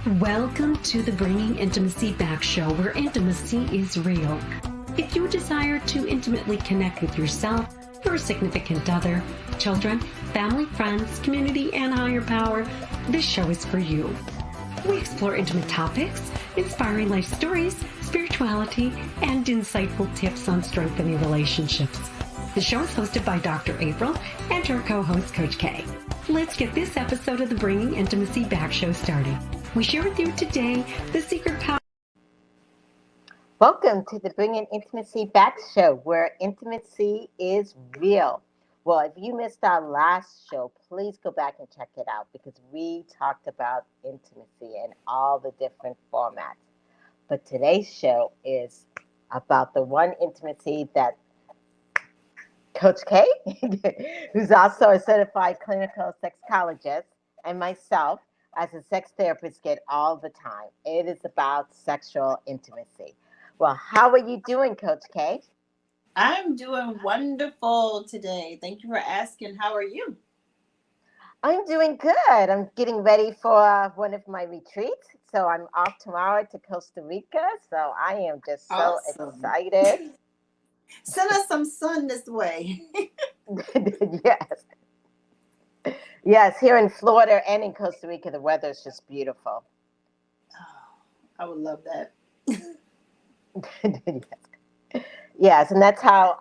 Welcome to the Bringing Intimacy Back show, where intimacy is real. If you desire to intimately connect with yourself, your significant other, children, family, friends, community, and higher power, this show is for you. We explore intimate topics, inspiring life stories, spirituality, and insightful tips on strengthening relationships. The show is hosted by Dr. April and her co-host, Coach K. Let's get this episode of the Bringing Intimacy Back show started. We share with you today the secret power. Welcome to the Bringing Intimacy Back show, where intimacy is real. Well, if you missed our last show, please go back and check it out because we talked about intimacy in all the different formats. But today's show is about the one intimacy that Coach K, who's also a certified clinical sexologist, and myself, as a sex therapist, get all the time. It is about sexual intimacy. Well, how are you doing, Coach K? I'm doing wonderful today. Thank you for asking. How are you? I'm doing good. I'm getting ready for one of my retreats. So I'm off tomorrow to Costa Rica. So I am just so excited. Send us some sun this way. Yes. Yes, here in Florida and in Costa Rica, the weather is just beautiful. Oh, I would love that. Yes, and that's how,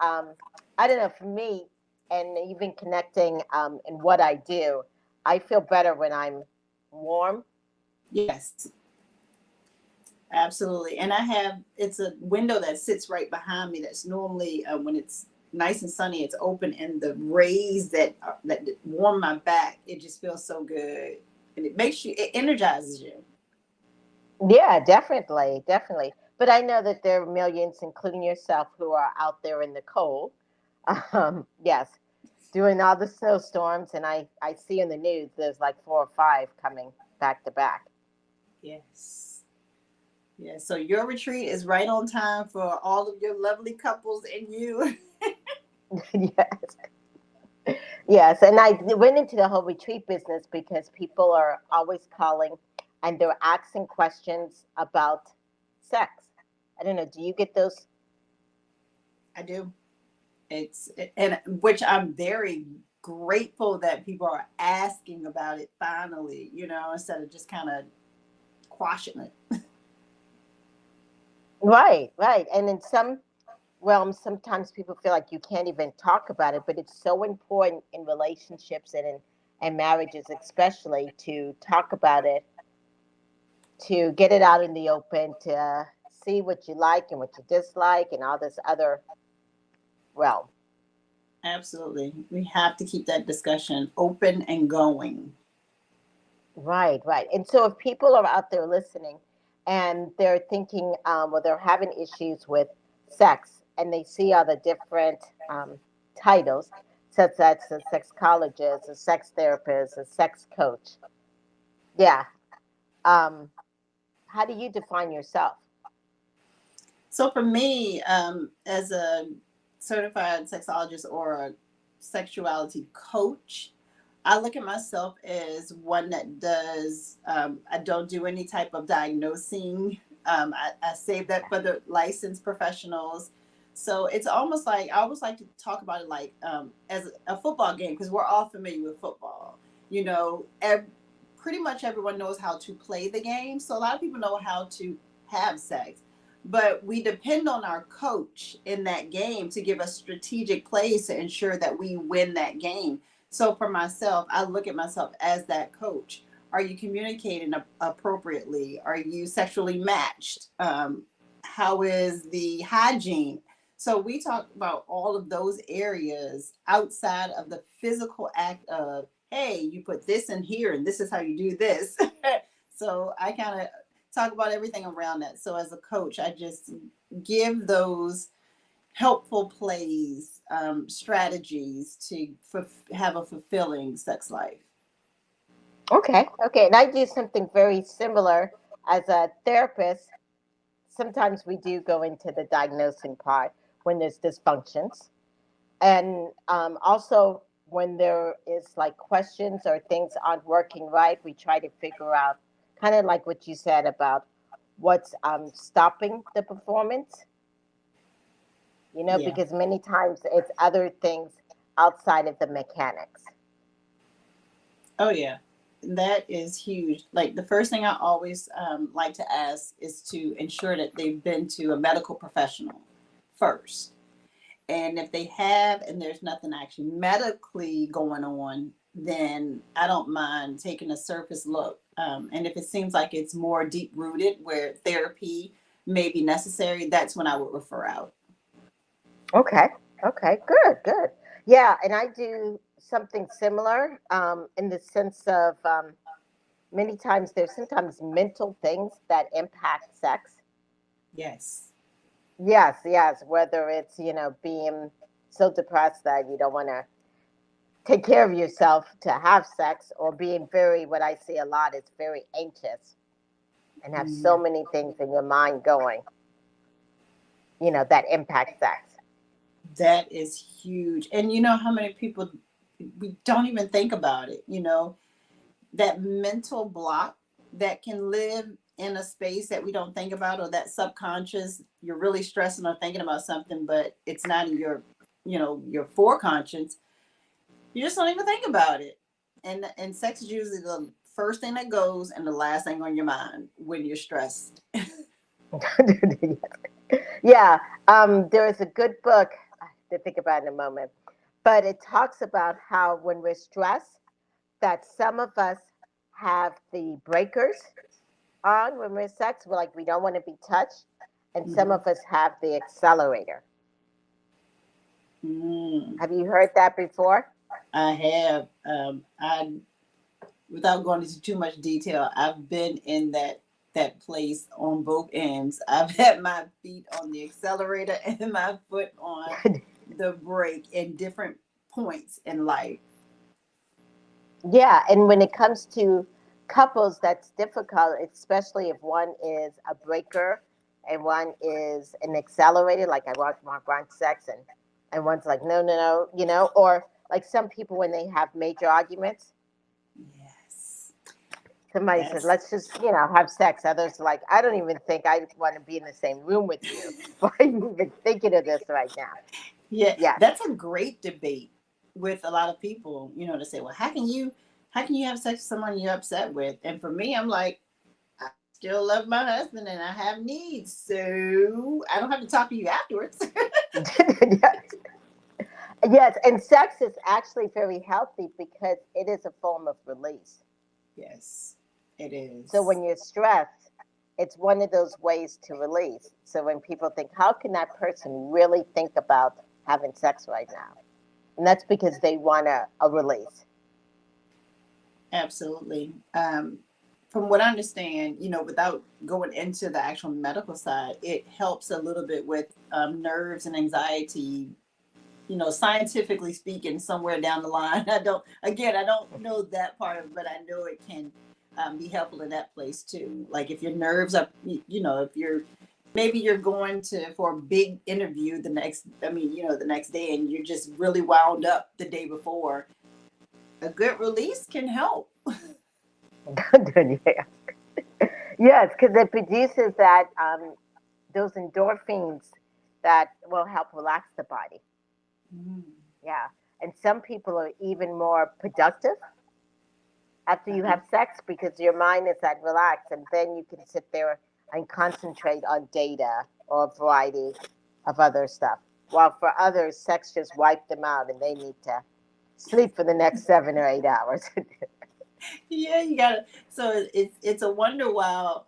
I don't know, for me, and even connecting in what I do, I feel better when I'm warm. Yes, absolutely. And it's a window that sits right behind me that's normally, when it's nice and sunny, it's open, and the rays that warm my back, it just feels so good. And it energizes you. Yeah, definitely, definitely. But I know that there are millions, including yourself, who are out there in the cold. Yes, doing all the snowstorms, and I see in the news there's like 4 or 5 coming back to back. Yes. Yeah, so your retreat is right on time for all of your lovely couples and you. Yes. Yes, and I went into the whole retreat business because people are always calling and they're asking questions about sex. I don't know, do you get those? I do. And which I'm very grateful that people are asking about it finally, instead of just kind of quashing it. Right, right. And in some realms, sometimes people feel like you can't even talk about it, but it's so important in relationships and marriages, especially to talk about it, to get it out in the open, to see what you like and what you dislike, and all this other realm. Absolutely. We have to keep that discussion open and going. Right, right. And so if people are out there listening and they're thinking, well, they're having issues with sex and they see all the different titles, such as a sexologist, a sex therapist, a sex coach. Yeah. Um, how do you define yourself? So for me, as a certified sexologist or a sexuality coach, I look at myself as one that does, I don't do any type of diagnosing. I save that for the licensed professionals. So it's almost like, I always like to talk about it like as a football game, because we're all familiar with football. You know, pretty much everyone knows how to play the game. So a lot of people know how to have sex. But we depend on our coach in that game to give us strategic plays to ensure that we win that game. So for myself, I look at myself as that coach. Are you communicating appropriately? Are you sexually matched? How is the hygiene? So we talk about all of those areas outside of the physical act of, hey, you put this in here and this is how you do this. So I kind of talk about everything around that. So as a coach, I just give those helpful plays, strategies to have a fulfilling sex life. Okay, okay. And I do something very similar as a therapist. Sometimes we do go into the diagnosing part when there's dysfunctions. And also when there is like questions or things aren't working right, we try to figure out kind of like what you said about what's stopping the performance, Yeah. because many times it's other things outside of the mechanics. Oh yeah, that is huge. Like the first thing I always like to ask is to ensure that they've been to a medical professional first. And if they have and there's nothing actually medically going on, then I don't mind taking a surface look. And if it seems like it's more deep rooted where therapy may be necessary, that's when I would refer out. Okay. Okay. Good. Good. Yeah. And I do something similar in the sense of many times there's sometimes mental things that impact sex. Yes. Yes. Yes. Whether it's, being so depressed that you don't want to take care of yourself to have sex, or being very, what I see a lot is very anxious and have so Mm, many things in your mind going, that impact sex. that is huge. And you know how many people we don't even think about it, that mental block that can live in a space that we don't think about, or that subconscious, you're really stressing or thinking about something but it's not in your foreconscious, you just don't even think about it. And sex is usually the first thing that goes and the last thing on your mind when you're stressed. Yeah, there is a good book I have to think about in a moment, but it talks about how when we're stressed, that some of us have the breakers on when we're sex. We're like we don't want to be touched, and some Mhm. of us have the accelerator. Mm, Have you heard that before? I have I without going into too much detail, I've been in that place on both ends. I've had my feet on the accelerator and my foot on the brake in different points in life. Yeah, and when it comes to couples, that's difficult, especially if one is a breaker and one is an accelerator, like I want sex, and one's like, no, no, no, or like some people when they have major arguments, Yes. somebody says, That's let's just, have sex. Others are like, I don't even think I want to be in the same room with you. Why are you even thinking of this right now? yeah, Yes. that's a great debate with a lot of people, to say, well, how can you have sex with someone you're upset with? And for me, I'm like, I still love my husband and I have needs. So I don't have to talk to you afterwards. Yes. Yes, and sex is actually very healthy because it is a form of release. Yes, it So is. when you're stressed, it's one of those ways to release. So when people think, how can that person really think about having sex right now? And that's because they want a release. Absolutely. From what I understand, without going into the actual medical side, it helps a little bit with nerves and anxiety. Scientifically speaking, somewhere down the line, I don't know that part of it, but I know it can be helpful in that place too. Like if your nerves are, if maybe you're going to for a big interview the next day, and you're just really wound up the day before, a good release can help. Yeah. Yes, because it produces that those endorphins that will help relax the body. Mm, Yeah. And some people are even more productive after you uh-huh. have sex because your mind is at relax, and then you can sit there and concentrate on data or a variety of other stuff. While for others, sex just wiped them out and they need to sleep for the next 7 or 8 hours. Yeah, you got to. So it's a wonder while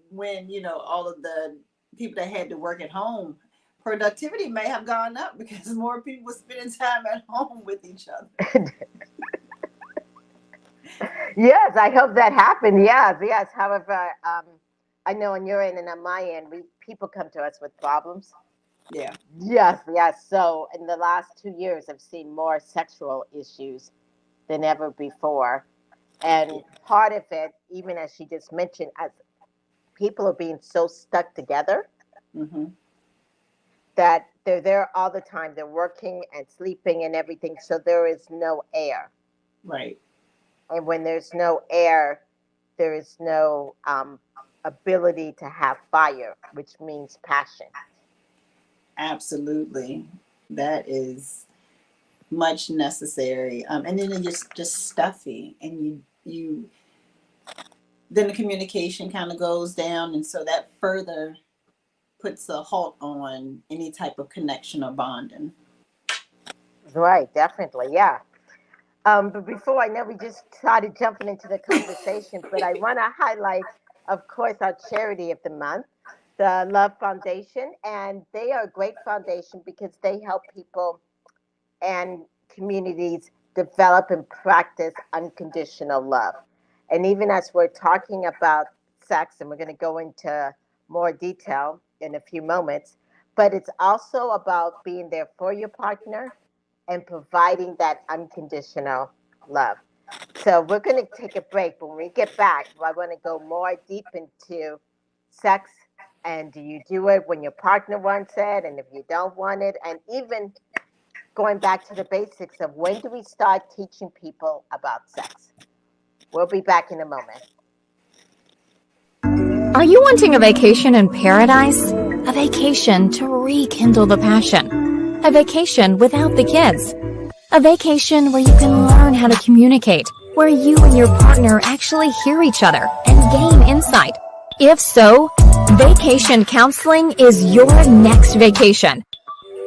when all of the people that had to work at home, productivity may have gone up because more people were spending time at home with each other. Yes, I hope that happened. Yes, yes. However, I know on your end and on my end, people come to us with problems. Yeah. Yes, yes. So in the last 2 years, I've seen more sexual issues than ever before. Yeah. And part of it, even as she just mentioned, as people are being so stuck together Hmm. that they're there all the time. They're working and sleeping and everything. So there is no air. Right. And when there's no air, there is no ability to have fire, which means passion. Absolutely. That is much necessary. And then it's just stuffy, and you then the communication kind of goes down, and so that further puts a halt on any type of connection or bonding. Right, definitely, yeah. But before I know we just started jumping into the conversation, but I want to highlight, of course, our charity of the month, the Love Foundation, and they are a great foundation because they help people and communities develop and practice unconditional love. And even as we're talking about sex, and we're going to go into more detail in a few moments, but it's also about being there for your partner and providing that unconditional love. So we're going to take a break. But when we get back, we're going to go more deep into sex. And do you do it when your partner wants it? And if you don't want it? And even going back to the basics of when do we start teaching people about sex? We'll be back in a moment. Are you wanting a vacation in paradise? A vacation to rekindle the passion. A vacation without the kids. A vacation where you can learn how to communicate, where you and your partner actually hear each other and gain insight. If so, vacation counseling is your next vacation.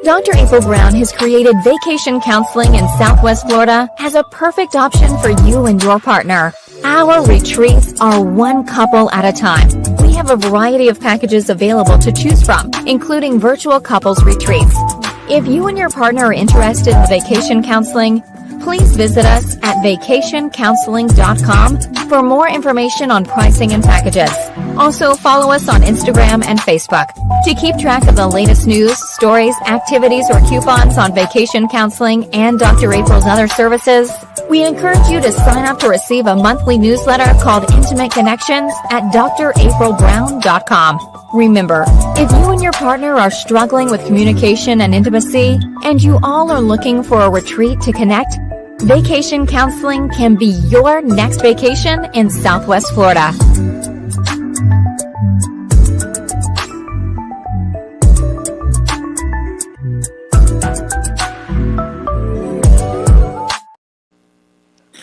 Dr. April Brown has created vacation counseling in Southwest Florida as a perfect option for you and your partner. Our retreats are one couple at a time. We have a variety of packages available to choose from, including virtual couples retreats. If you and your partner are interested in vacation counseling, please visit us at vacationcounseling.com for more information on pricing and packages. Also, follow us on Instagram and Facebook. To keep track of the latest news, stories, activities, or coupons on vacation counseling and Dr. April's other services, we encourage you to sign up to receive a monthly newsletter called Intimate Connections at draprilbrown.com. Remember, if you and your partner are struggling with communication and intimacy, and you all are looking for a retreat to connect, vacation counseling can be your next vacation in Southwest Florida.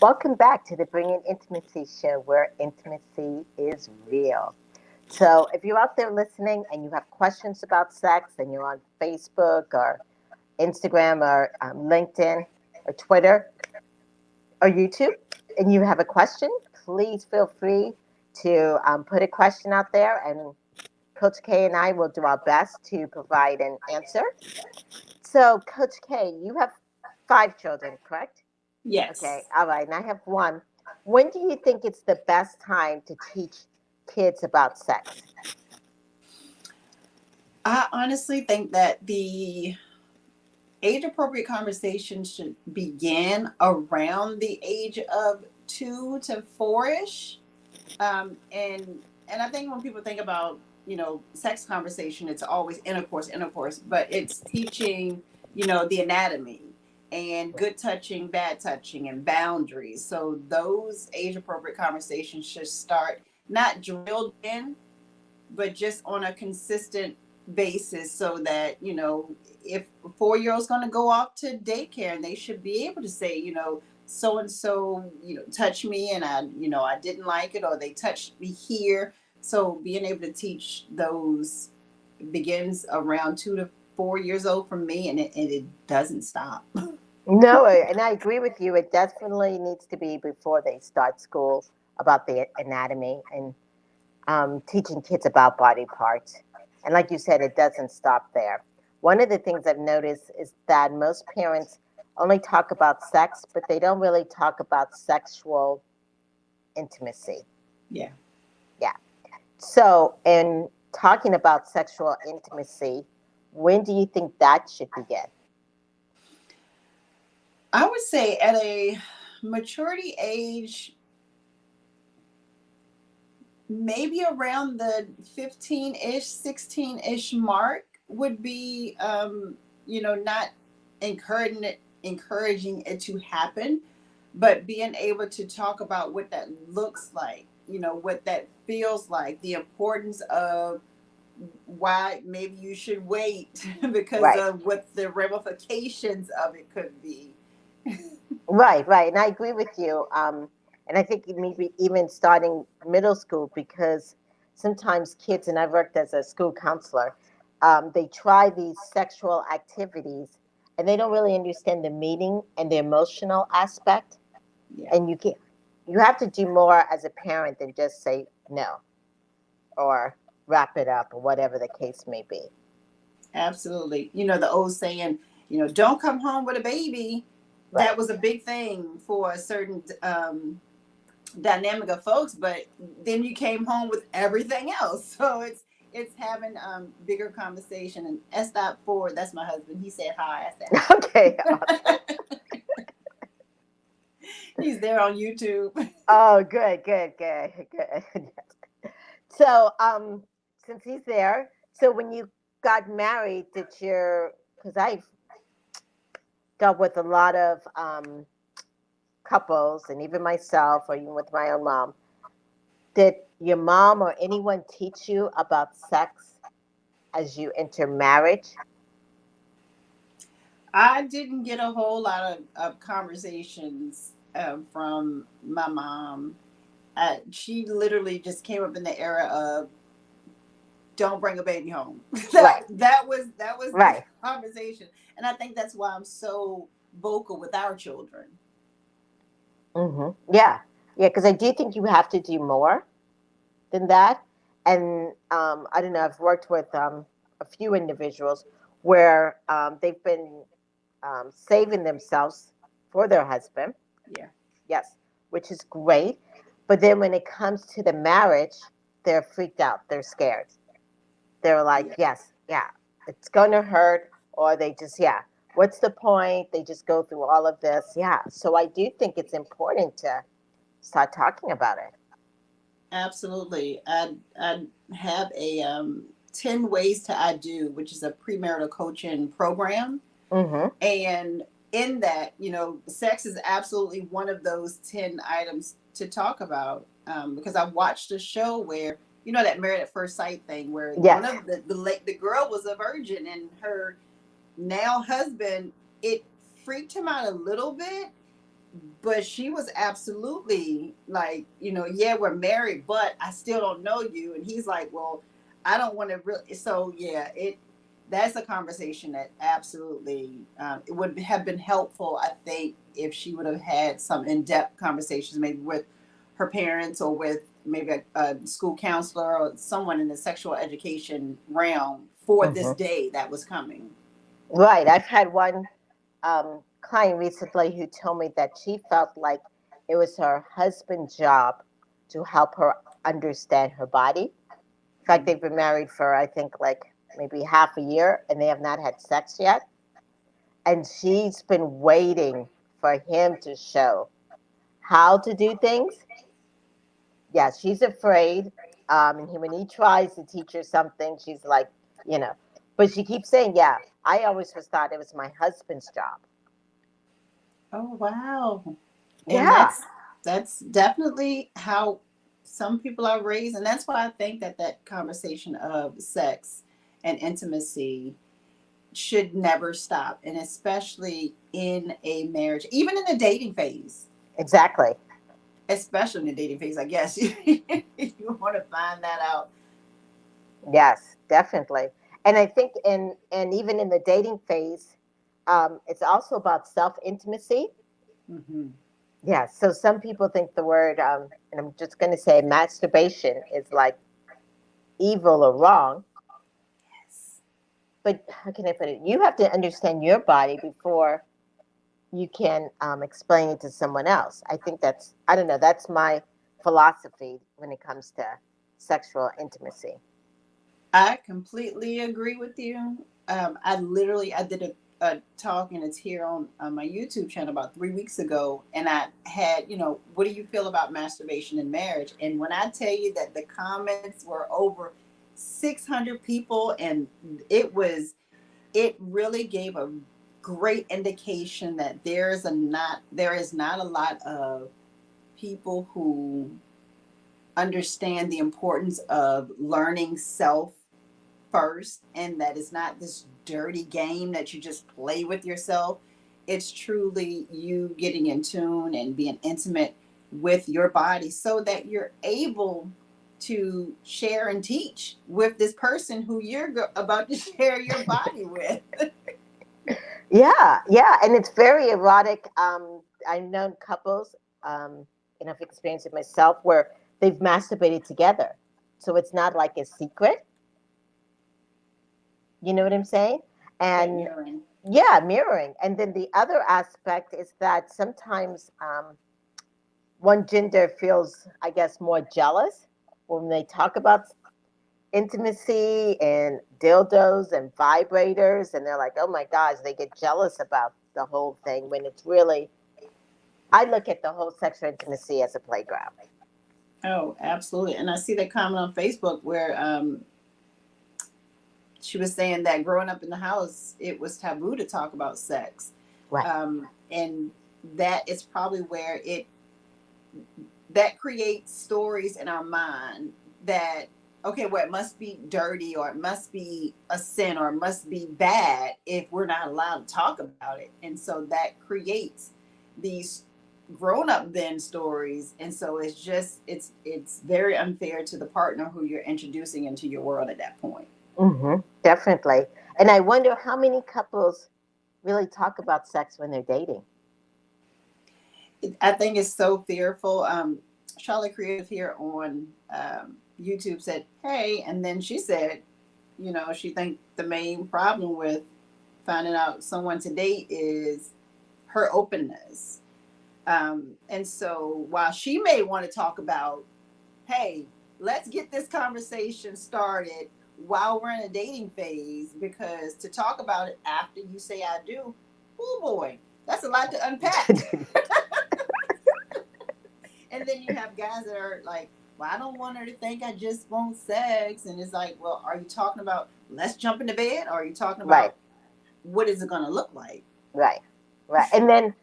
Welcome back to the Bringing Intimacy show, where intimacy is real. So if you're out there listening and you have questions about sex and you're on Facebook or Instagram or LinkedIn or Twitter or YouTube and you have a question, please feel free to put a question out there, and Coach K and I will do our best to provide an answer. So Coach K, you have 5 children, correct? Yes. Okay, all right, and I have one. When do you think it's the best time to teach kids about sex? I honestly think that the age appropriate conversation should begin around the age of 2 to 4-ish. And I think when people think about, sex conversation, it's always intercourse, but it's teaching, the anatomy and good touching, bad touching, and boundaries. So those age appropriate conversations should start not drilled in, but just on a consistent basis, so that, if a 4-year-old's going to go off to daycare, and they should be able to say, so and so, touch me, and I didn't like it, or they touched me here. So being able to teach those begins around 2 to 4 years old for me, and it doesn't stop. No, and I agree with you. It definitely needs to be before they start school about the anatomy and teaching kids about body parts. And like you said, it doesn't stop there. One of the things I've noticed is that most parents only talk about sex, but they don't really talk about sexual intimacy. Yeah. Yeah. So, in talking about sexual intimacy, when do you think that should begin? I would say at a maturity age, maybe around the 15-ish, 16-ish mark would be, not encouraging it to happen, but being able to talk about what that looks like what that feels like, the importance of why maybe you should wait because Right. of what the ramifications of it could be. Right, right. And I agree with you. And I think maybe even starting middle school, because sometimes kids, and I've worked as a school counselor, they try these sexual activities and they don't really understand the meaning and the emotional aspect. Yeah, And you have to do more as a parent than just say no or wrap it up or whatever the case may be. absolutely. The old saying, don't come home with a baby. That Right. was a big thing for a certain dynamic of folks, but then you came home with everything else. So it's having bigger conversation. And S. Ford, that's my husband. He said hi. I said Okay. Awesome. hi. He's there on YouTube. Oh, good, good, good, good. So, since he's there, so when you got married, because I've dealt with a lot of couples, and even myself, or even with my own mom, did your mom or anyone teach you about sex as you enter marriage? I didn't get a whole lot of conversations from my mom. She literally just came up in the era of don't bring a baby home. that Right, that was the right. conversation, and I think that's why I'm so vocal with our children. Yeah, yeah, because I do think you have to do more than that. And I don't know, I've worked with a few individuals where they've been saving themselves for their husband. Yeah, Yes, which is great. But then when it comes to the marriage, they're freaked out. They're scared. They're like, yeah, yes, yeah, it's going to hurt. Or they just, yeah, what's the point? They just go through all of this. Yeah. So I do think it's important to start talking about it. absolutely. I have a 10 ways to I do, which is a premarital coaching program. Mm-hmm. And in that, sex is absolutely one of those 10 items to talk about. Because I watched a show where, that married at first sight thing, where one Yes. of the girl was a virgin, and her now husband, it freaked him out a little bit, but she was absolutely like, yeah, we're married, but I still don't know you. And he's like, well, I don't want to really. So yeah, that's a conversation that absolutely it would have been helpful, I think, if she would have had some in-depth conversations, maybe with her parents or with maybe a school counselor or someone in the sexual education realm for this Mm-hmm. day that was coming. Right. I've had one client recently who told me that she felt like it was her husband's job to help her understand her body. In fact, they've been married for, I think, like maybe half a year and they have not had sex yet. And she's been waiting for him to show how to do things. Yeah, she's afraid. And when he tries to teach her something, she's like, you know, but she keeps saying, yeah, I always was thought it was my husband's job. Oh wow. And Yeah, that's definitely how some people are raised, and that's why I think that conversation of sex and intimacy should never stop, and especially in a marriage, even in the dating phase. exactly. Especially in the dating phase, I guess. You want to find that out. Yes, definitely. And I think and even in the dating phase, it's also about self intimacy. Hmm. Yeah. So some people think the word, and I'm just going to say masturbation is like evil or wrong. Yes. But how can I put it? You have to understand your body before you can explain it to someone else. I think I don't know, that's my philosophy when it comes to sexual intimacy. I completely agree with you. I did a talk, and it's here on my YouTube channel about 3 weeks ago, and I had, what do you feel about masturbation in marriage? And when I tell you that the comments were over 600 people, and it really gave a great indication that there is not a lot of people who understand the importance of learning self first, and that it's not this dirty game that you just play with yourself. It's truly you getting in tune and being intimate with your body so that you're able to share and teach with this person who you're about to share your body with. Yeah, yeah, and it's very erotic. I've known couples, and I've experienced it myself, where they've masturbated together, so it's not like a secret. You know what I'm saying? That And mirroring. yeah, mirroring. And then the other aspect is that sometimes one gender feels, I guess, more jealous when they talk about intimacy and dildos and vibrators, and they're like, oh my gosh, they get jealous about the whole thing when it's really, I look at the whole sexual intimacy as a playground. Oh, absolutely. And I see that comment on Facebook where she was saying that growing up in the house, it was taboo to talk about sex. Right. And that is probably where that creates stories in our mind that, okay, well, it must be dirty, or it must be a sin, or it must be bad if we're not allowed to talk about it. And so that creates these grown-up then stories. And so it's very unfair to the partner who you're introducing into your world at that point. Definitely. And I wonder how many couples really talk about sex when they're dating. I think it's so fearful. Charlotte Creative here on YouTube said, hey, and then she said, she think the main problem with finding out someone to date is her openness. And so while she may want to talk about, hey, let's get this conversation started while we're in a dating phase, because to talk about it after you say I do, oh boy, that's a lot to unpack. And then you have guys that are like, well, I don't want her to think I just want sex. And it's like, well, are you talking about let's jump into bed? Or are you talking about what is it going to look like? Right. And then,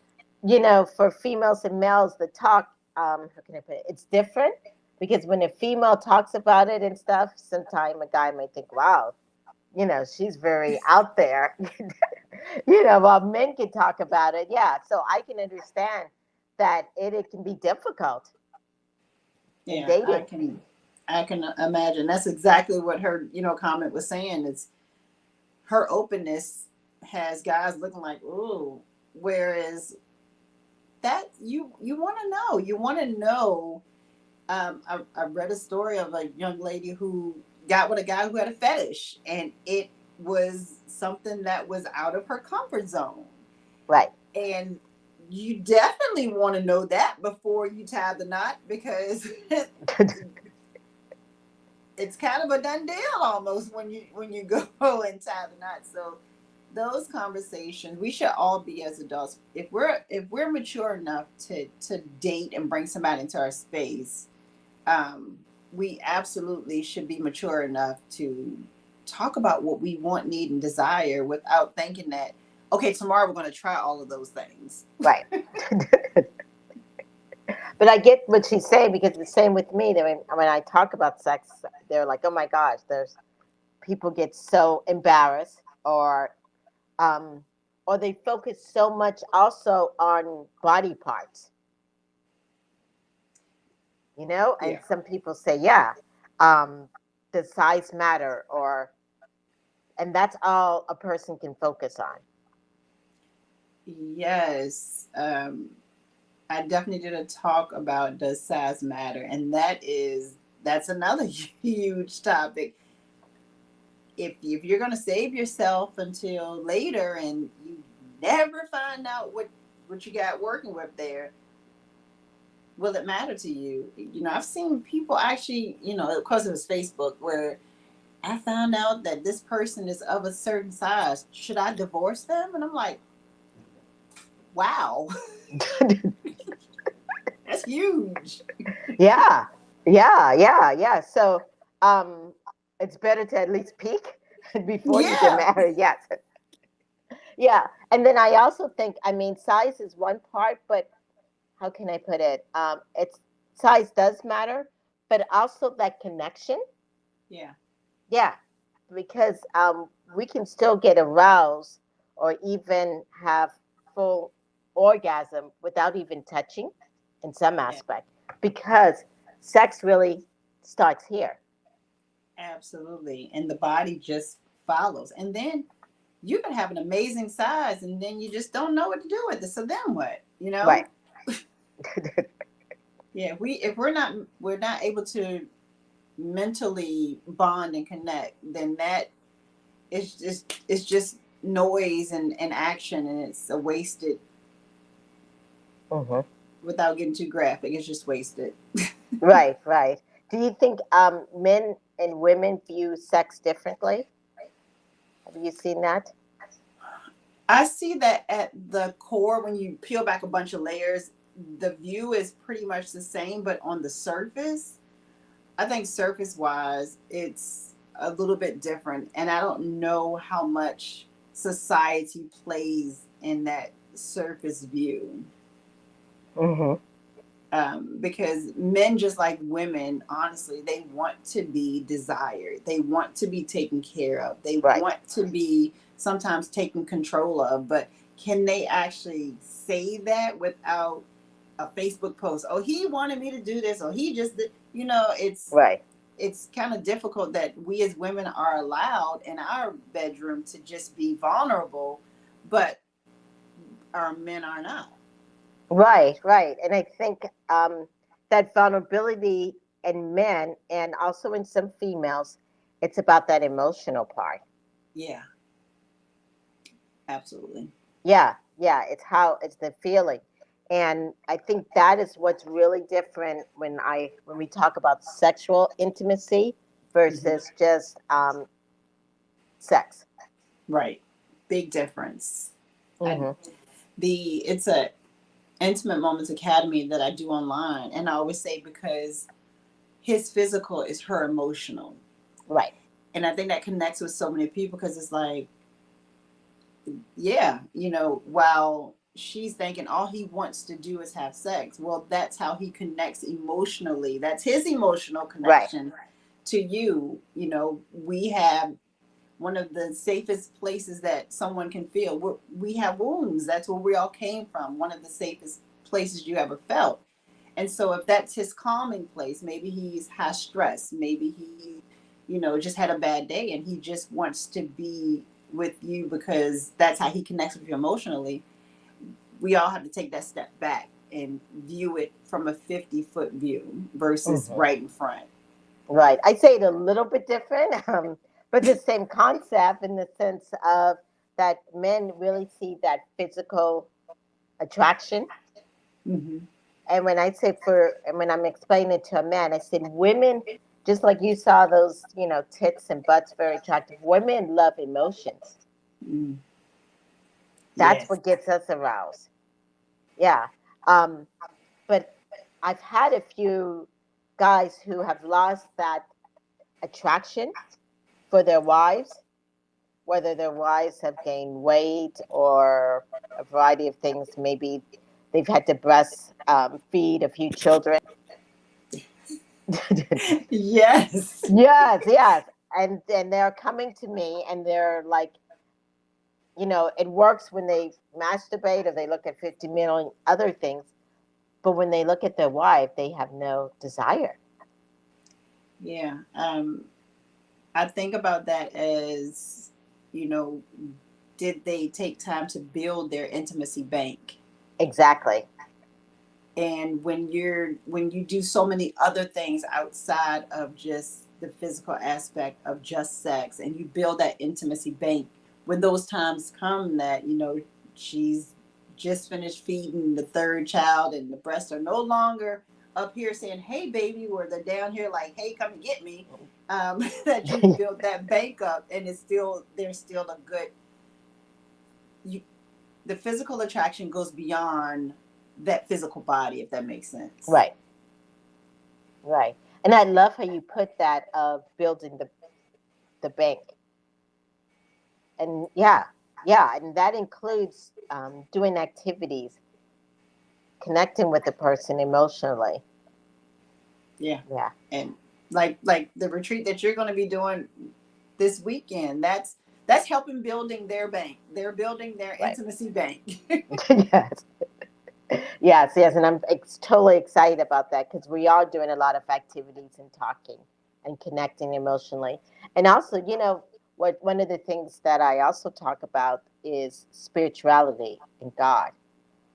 for females and males, the talk, how can I put it? It's different because when a female talks about it and stuff, sometimes a guy might think, wow, she's very out there, while men can talk about it. Yeah. So I can understand that it can be difficult in dating. I can imagine. That's exactly what her, comment was saying. It's her openness has guys looking like, ooh, whereas that you want to know. I read a story of a young lady who got with a guy who had a fetish, and it was something that was out of her comfort zone. Right. And you definitely want to know that before you tie the knot, because it's kind of a done deal almost when you go and tie the knot. So those conversations, we should all be, as adults, if we're mature enough to date and bring somebody into our space, we absolutely should be mature enough to talk about what we want, need, and desire without thinking that, okay, tomorrow we're going to try all of those things. Right. But I get what she's saying, because the same with me. When I talk about sex, they're like, oh my gosh, people get so embarrassed, or they focus so much also on body parts. And some people say, does size matter, and that's all a person can focus on. Yes. I definitely did a talk about does size matter, and that's another huge topic. If you're going to save yourself until later and you never find out what you got working with there, will it matter to you? I've seen people actually, because it was Facebook, where I found out that this person is of a certain size. Should I divorce them? And I'm like, wow. That's huge. Yeah. So it's better to at least peak before you get married. Yes. Yeah. And then I also think, size is one part, but how can I put it? Size does matter, but also that connection. Yeah. Yeah, because we can still get aroused or even have full orgasm without even touching in some Yeah. aspect because sex really starts here. Absolutely. And the body just follows. And then you can have an amazing size and then you just don't know what to do with it. So then what? You Right. know? Yeah, if we're not able to mentally bond and connect, then that it's just noise and action, and it's a wasted, Hmm. without getting too graphic, it's just wasted. Right, right. Do you think men and women view sex differently? Have you seen that? I see that at the core, when you peel back a bunch of layers, the view is pretty much the same, but on the surface, I think surface wise, it's a little bit different. And I don't know how much society plays in that surface view. Hmm. Because men, just like women, honestly, they want to be desired. They want to be taken care of. They Right. want to be sometimes taken control of. But can they actually say that without a Facebook post? Oh, he wanted me to do this, or he just did. Right. It's kind of difficult that we as women are allowed in our bedroom to just be vulnerable, but our men are not. Right, right. And I think that vulnerability in men and also in some females, it's about that emotional part. Yeah, absolutely. Yeah, yeah. It's the feeling. And I think that is what's really different when we talk about sexual intimacy Hmm. versus just sex. Right. Big difference. I, Hmm. it's a intimate moments academy that I do online, and I always say, because his physical is her emotional, Right. and I think that connects with so many people, because it's like, yeah, while she's thinking all he wants to do is have sex, well, that's how he connects emotionally. That's his emotional Right. connection to you. We have one of the safest places that someone can feel. We have wounds. That's where we all came from. One of the safest places you ever felt. And so if that's his calming place, maybe he's high stress, maybe he, just had a bad day and he just wants to be with you because that's how he connects with you emotionally. We all have to take that step back and view it from a 50-foot view versus Hmm. right in front. Right. I say it a little bit different, but the same concept in the sense of that men really see that physical attraction. Hmm. And and when I'm explaining it to a man, I said, women, just like you saw those, tits and butts very attractive, women love emotions. Mm. That's Yes. what gets us aroused. Yeah. Um, but I've had a few guys who have lost that attraction for their wives, whether their wives have gained weight or a variety of things. Maybe they've had to breast feed a few children. Yes. Yes, yes. And they're coming to me and they're like, it works when they masturbate or they look at 50 million other things, but when they look at their wife, they have no desire. Yeah. I think about that as, you know, did they take time to build their intimacy bank? Exactly. And when you do so many other things outside of just the physical aspect of just sex, and you build that intimacy bank, when those times come that, she's just finished feeding the third child and the breasts are no longer up here saying, hey baby, or they're down here like, hey, come and get me. That you built that bank up, and there's still a good, you, the physical attraction goes beyond that physical body, if that makes sense. Right, right. And I love how you put that of building the bank. And yeah, yeah. And that includes doing activities, connecting with the person emotionally. Yeah. Yeah. And like the retreat that you're going to be doing this weekend, that's helping building their bank. They're building their Right. intimacy bank. Yes. Yes. And I'm totally excited about that because we are doing a lot of activities and talking and connecting emotionally. And also, what one of the things that I also talk about is spirituality and God.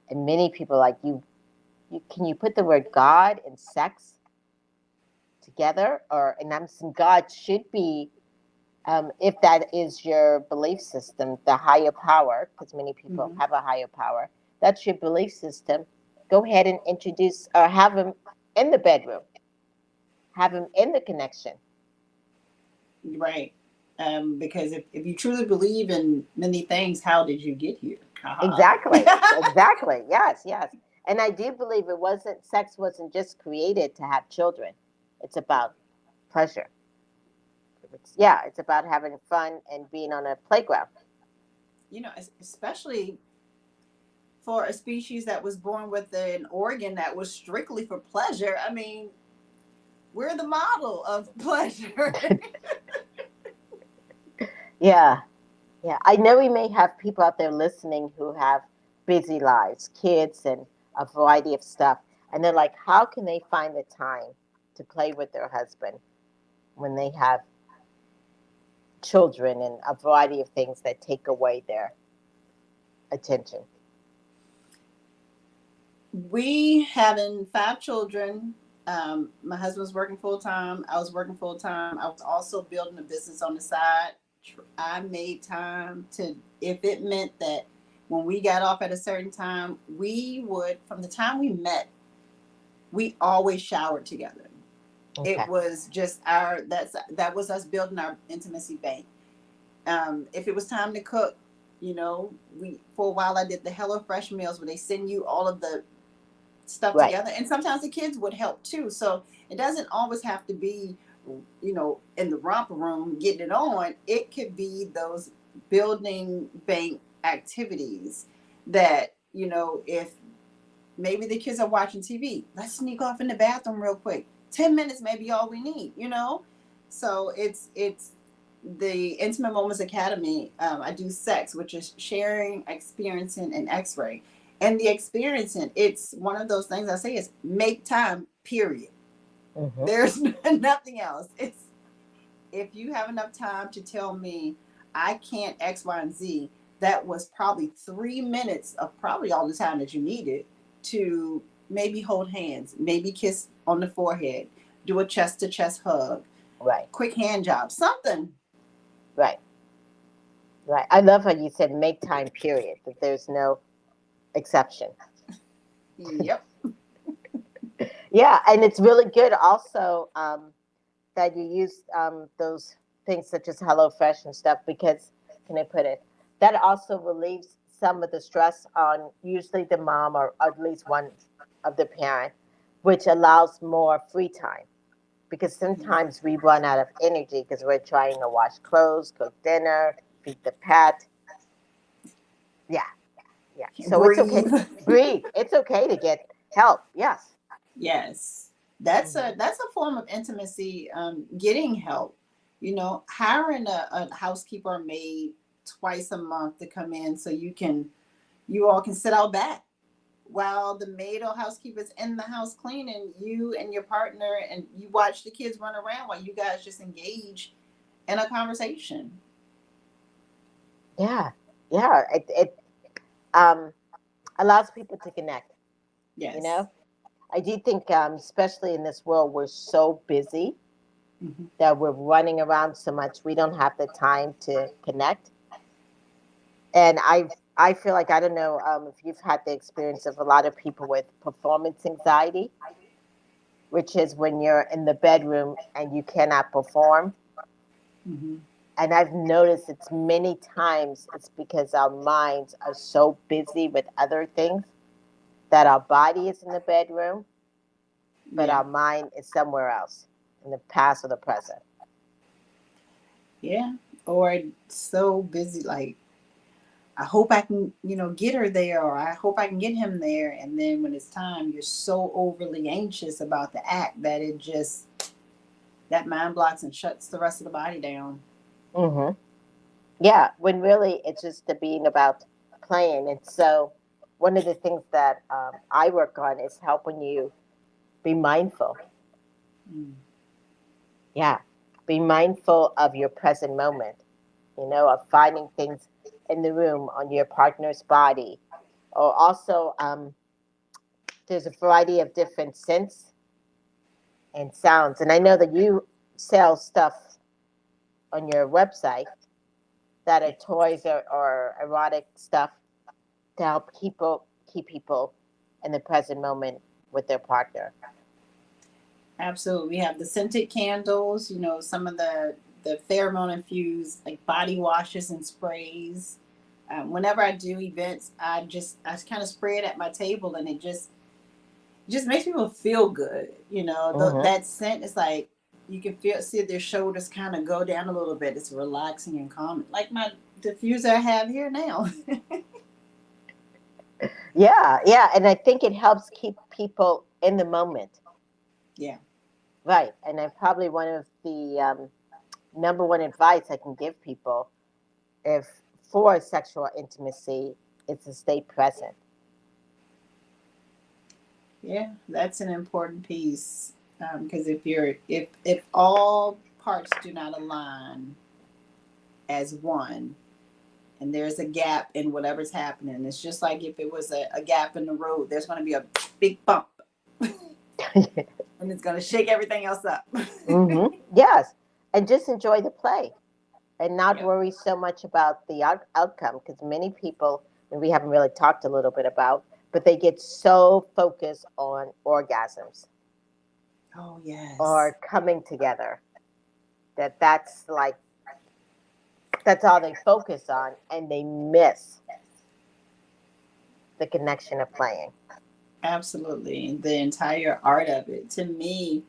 And many people like you can you put the word God and sex together? Or and I'm saying God should be, if that is your belief system, the higher power, because many people Hmm. have a higher power, that's your belief system. Go ahead and introduce or have him in the bedroom, have him in the connection. Right. Because if you truly believe in many things, how did you get here? Haha. Exactly. Exactly. Yes, yes. And I do believe sex wasn't just created to have children. It's about pleasure. It's about having fun and being on a playground. Especially for a species that was born with an organ that was strictly for pleasure. I mean, we're the model of pleasure. Yeah, yeah. I know we may have people out there listening who have busy lives, kids, and a variety of stuff. And they're like, how can they find the time to play with their husband when they have children and a variety of things that take away their attention? We having 5 children. My husband was working full time. I was working full time. I was also building a business on the side. I made time to, if it meant that when we got off at a certain time, we would, from the time we met, we always showered together. It Okay. was just that was us building our intimacy bank. If it was time to cook, we for a while I did the HelloFresh meals where they send you all of the stuff Right. together, and sometimes the kids would help too. So it doesn't always have to be, in the romper room getting it on. It could be those building bank activities that, if maybe the kids are watching TV, let's sneak off in the bathroom real quick. 10 minutes may be all we need. So it's the Intimate Moments Academy. I do sex, which is sharing, experiencing, and X-ray. And the experiencing, it's one of those things I say is make time. Period. Hmm. There's nothing else. It's if you have enough time to tell me I can't X, Y, and Z. That was probably 3 minutes of probably all the time that you needed to maybe hold hands, maybe kiss on the forehead, do a chest to chest hug, Right. quick hand job, something. Right. Right. I love how you said make time, period, that there's no exception. Yep. Yeah. And it's really good also, that you use those things such as HelloFresh and stuff because, can I put it, that also relieves some of the stress on usually the mom or at least one of the parent, which allows more free time because sometimes we run out of energy because we're trying to wash clothes, cook dinner, feed the pet. Yeah, yeah. So it's okay. Breathe. Breathe. It's okay to get help. Yes. Yes. That's Hmm. a form of intimacy, getting help. Hiring a housekeeper or maid twice a month to come in so you all can sit out back while the maid or housekeeper's in the house cleaning, you and your partner, and you watch the kids run around while you guys just engage in a conversation. Yeah, yeah. It um, allows people to connect. You Yes. know, I do think, especially in this world, we're so busy Hmm. that we're running around so much, we don't have the time to connect. And I feel like I don't know, if you've had the experience of a lot of people with performance anxiety, which is when you're in the bedroom and you cannot perform. Hmm. And I've noticed it's many times it's because our minds are so busy with other things that our body is in the bedroom, but Yeah. our mind is somewhere else in the past or the present. Yeah. Or so busy, like I hope I can, get her there, or I hope I can get him there. And then when it's time, you're so overly anxious about the act that that mind blocks and shuts the rest of the body down. Mm-hmm. Yeah, when really it's just the being about playing. And so, one of the things that I work on is helping you be mindful. Mm. Yeah, be mindful of your present moment, of finding things in the room on your partner's body. Or also, there's a variety of different scents and sounds. And I know that you sell stuff on your website that are toys or erotic stuff to help keep people in the present moment with their partner. Absolutely. We have the scented candles, some of the pheromone infused like body washes and sprays. Whenever I do events, I kind of spray it at my table, and it just makes people feel good. Mm-hmm. That scent is like you can see their shoulders kind of go down a little bit. It's relaxing and calming, like my diffuser I have here now. Yeah, yeah, and I think it helps keep people in the moment. Yeah. Right, and I probably one of the number one advice I can give people if for sexual intimacy is to stay present. Yeah, that's an important piece, because if all parts do not align as one, and there's a gap in whatever's happening, it's just like if it was a gap in the road, there's going to be a big bump, and it's going to shake everything else up. Mm-hmm. Yes, and just enjoy the play and not Yep. worry so much about the outcome because many people, and we haven't really talked a little bit about, but they get so focused on orgasms Oh yes. or coming together that that's all they focus on and they miss the connection of playing. Absolutely, the entire art of it to me,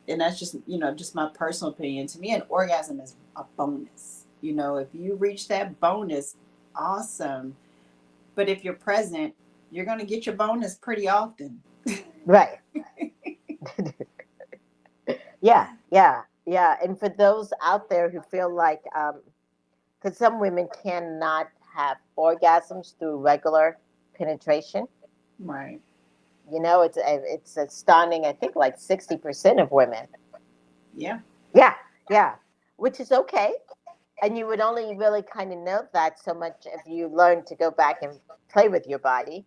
and that's just my personal opinion. To me, an orgasm is a bonus. If you reach that bonus, awesome. But if you're present, you're going to get your bonus pretty often. Right. Yeah, yeah, yeah. And for those out there who feel like, because some women cannot have orgasms through regular penetration, Right. it's astounding. I think like 60% of women. Yeah. Yeah, yeah, which is okay. And you would only really kind of know that so much if you learn to go back and play with your body.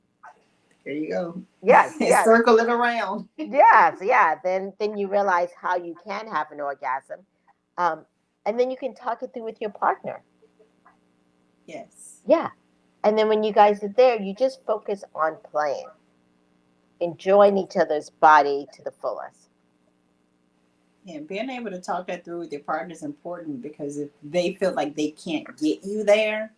There you go. Yes, And yes, circle it around. yes, yeah. Then you realize how you can have an orgasm, um, and then you can talk it through with your partner. Yes. Yeah, and then when you guys are there, you just focus on playing, enjoying each other's body to the fullest. And being able to talk that through with your partner is important, because if they feel like they can't get you there,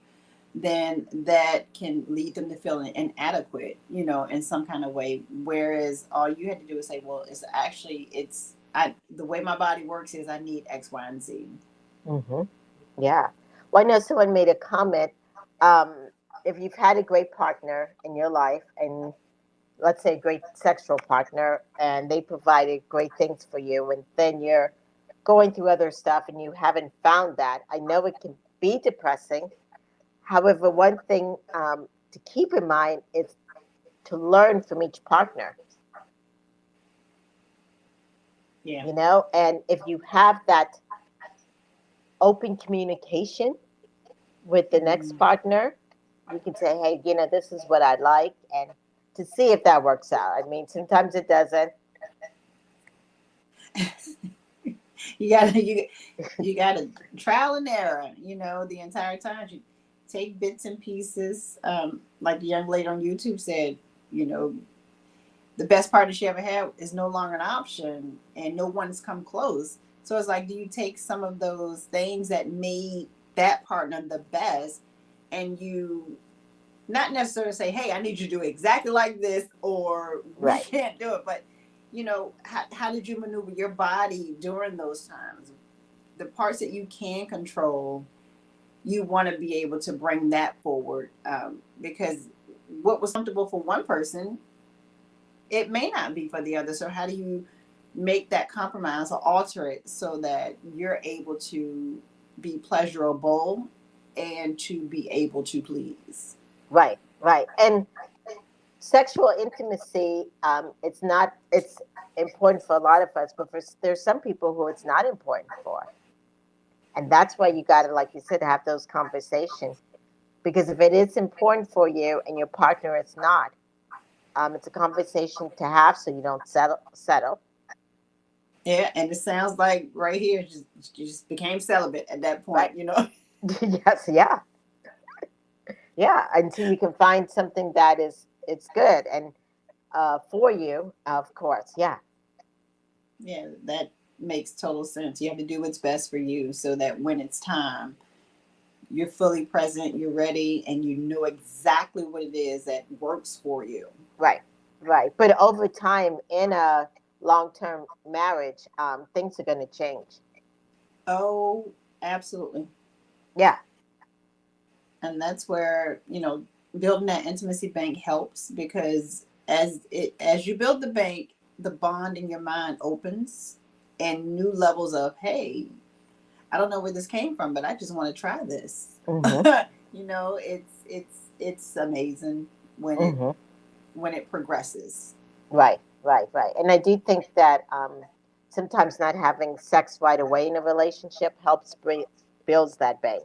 then that can lead them to feeling inadequate, in some kind of way. Whereas all you had to do is say, well, the way my body works is I need X, Y, and Z. Hmm. Yeah. Well, I know someone made a comment. Um, if you've had a great partner in your life, and let's say a great sexual partner, and they provided great things for you, and then you're going through other stuff and you haven't found that, I know it can be depressing. However, one thing to keep in mind is to learn from each partner, Yeah. and if you have that open communication with the next Mm. partner, you can say, hey, this is what I like, and to see if that works out. I mean, sometimes it doesn't. You gotta trial and error, the entire time. You take bits and pieces. Like the young lady on YouTube said, you know, the best partner she ever had is no longer an option, and no one's come close. So it's like, do you take some of those things that made that partner the best, and you not necessarily say, hey, I need you to do exactly like this, or we Right. can't do it, but how did you maneuver your body during those times? The parts that you can control, you want to be able to bring that forward, because what was comfortable for one person, it may not be for the other. So how do you make that compromise or alter it so that you're able to be pleasurable and to be able to please? Right, right. And sexual intimacy, it's important for a lot of us, but there's some people who it's not important for. And that's why you got to, like you said, have those conversations. Because if it is important for you and your partner is not, it's a conversation to have so you don't settle. Yeah, and it sounds like right here, you just became celibate at that point, Right. you know? Yes, yeah. Yeah, until you can find something that it's good and for you, of course. Yeah. Yeah, that makes total sense. You have to do what's best for you so that when it's time, you're fully present, you're ready, and you know exactly what it is that works for you. Right, right. But over time, in a long-term marriage, things are going to change. Oh, absolutely. Yeah, And that's where, building that intimacy bank helps, because as you build the bank, the bond in your mind opens, and new levels of, hey, I don't know where this came from, but I just want to try this. hmm It's amazing when it hmm when it progresses. right, right, right. And I do think that sometimes not having sex right away in a relationship helps builds that bank.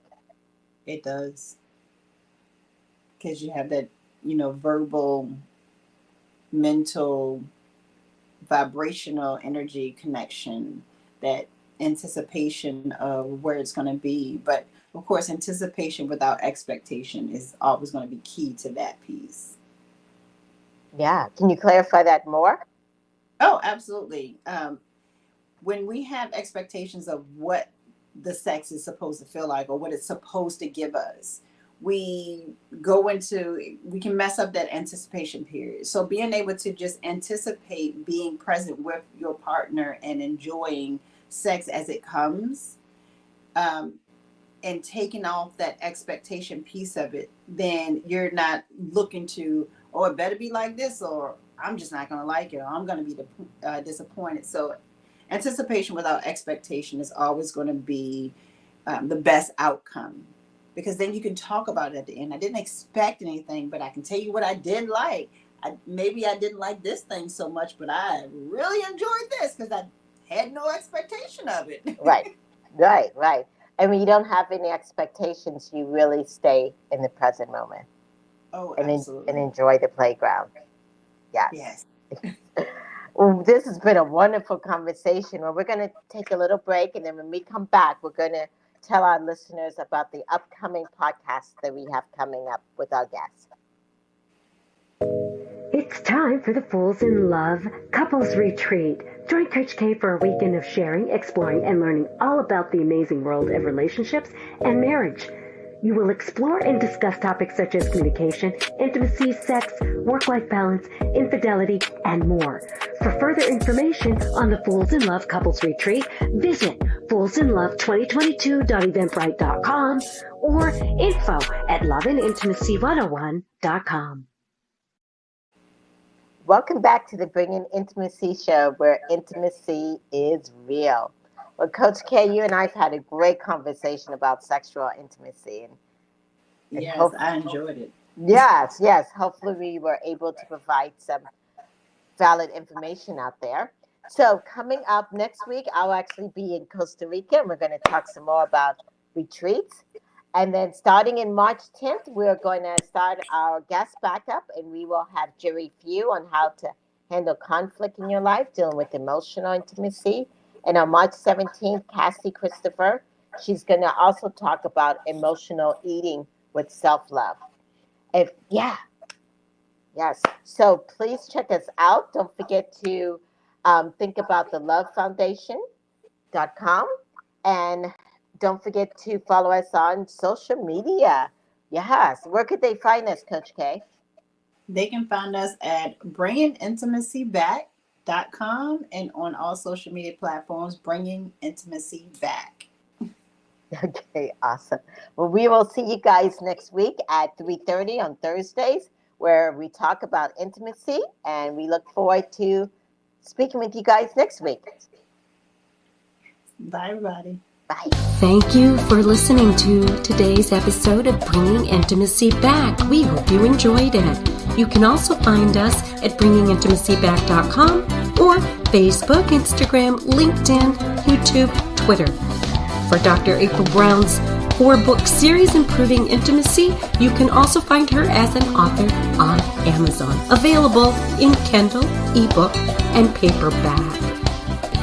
It does, because you have that, verbal, mental, vibrational energy connection, that anticipation of where it's going to be. But of course, anticipation without expectation is always going to be key to that piece. Yeah. Can you clarify that more? Oh, absolutely. When we have expectations of what the sex is supposed to feel like or what it's supposed to give us, we we can mess up that anticipation period. So being able to just anticipate being present with your partner and enjoying sex as it comes, um, and taking off that expectation piece of it, then you're not looking to, oh, it better be like this, or I'm just not going to like it, or I'm going to be disappointed. So anticipation without expectation is always going to be the best outcome, because then you can talk about it at the end. I didn't expect anything, but I can tell you what I did like. Maybe I didn't like this thing so much, but I really enjoyed this because I had no expectation of it. Right, right, right. And when you don't have any expectations, you really stay in the present moment Oh, and absolutely. enjoy the playground. Yes. Yes. Well, this has been a wonderful conversation. Well, we're going to take a little break, and then when we come back, we're going to tell our listeners about the upcoming podcast that we have coming up with our guests. It's time for the Fools in Love Couples Retreat. Join Coach K for a weekend of sharing, exploring, and learning all about the amazing world of relationships and marriage. You will explore and discuss topics such as communication, intimacy, sex, work-life balance, infidelity, and more. For further information on the Fools in Love Couples Retreat, visit foolsinlove2022.eventbrite.com or info@loveandintimacy101.com. Welcome back to the Bringing Intimacy Show, where intimacy is real. Well, Coach K, you and I have had a great conversation about sexual intimacy, and Yes, I enjoyed it. yes, yes. Hopefully, we were able to provide some valid information out there. So, coming up next week, I'll actually be in Costa Rica, and we're going to talk some more about retreats. And then, starting in March 10th, we're going to start our guest backup, and we will have Jerry Few on how to handle conflict in your life, dealing with emotional intimacy. And on March 17th, Cassie Christopher, she's going to also talk about emotional eating with self love. Yeah, yes. So please check us out. Don't forget to think about the lovefoundation.com, and don't forget to follow us on social media. Yes. Where could they find us, Coach K? They can find us at bringingintimacyback.com and on all social media platforms, Bringing Intimacy Back. Okay, awesome. Well, we will see you guys next week at 3:30 on Thursdays, where we talk about intimacy, and we look forward to speaking with you guys next week. Bye, everybody. Bye. Thank you for listening to today's episode of Bringing Intimacy Back. We hope you enjoyed it. You can also find us at bringingintimacyback.com or Facebook, Instagram, LinkedIn, YouTube, Twitter. For Dr. April Brown's 4-book series, Improving Intimacy, you can also find her as an author on Amazon. Available in Kindle, ebook, and paperback.